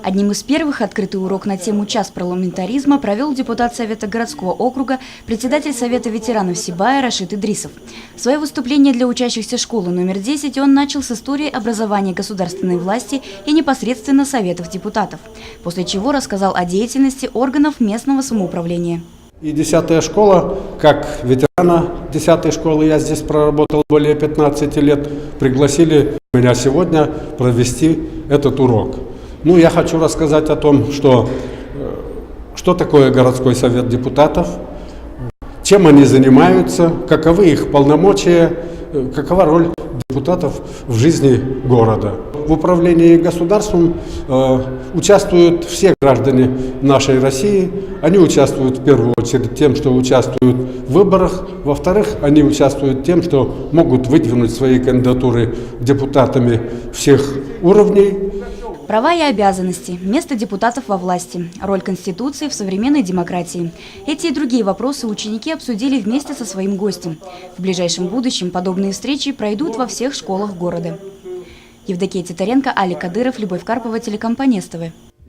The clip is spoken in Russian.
Одним из первых открытый урок на тему «Час парламентаризма» провел депутат Совета городского округа, председатель Совета ветеранов Сибая Рашид Идрисов. Свое выступление для учащихся школы номер 10 он начал с истории образования государственной власти и непосредственно Советов депутатов, после чего рассказал о деятельности органов местного самоуправления. И 10-я школа, как ветерана 10-й школы, я здесь проработал более 15 лет, пригласили меня сегодня провести этот урок. Я хочу рассказать о том, что такое городской совет депутатов, чем они занимаются, каковы их полномочия, какова роль депутатов в жизни города. В управлении государством участвуют все граждане нашей России. Они участвуют в первую очередь тем, что участвуют в выборах. Во-вторых, они участвуют тем, что могут выдвинуть свои кандидатуры депутатами всех уровней. Права и обязанности, место депутатов во власти, роль Конституции в современной демократии. Эти и другие вопросы ученики обсудили вместе со своим гостем. В ближайшем будущем подобные встречи пройдут во всех школах города. Евдокия Титаренко, Али Кадыров, Любовь Карпова, телекомпания СТВ.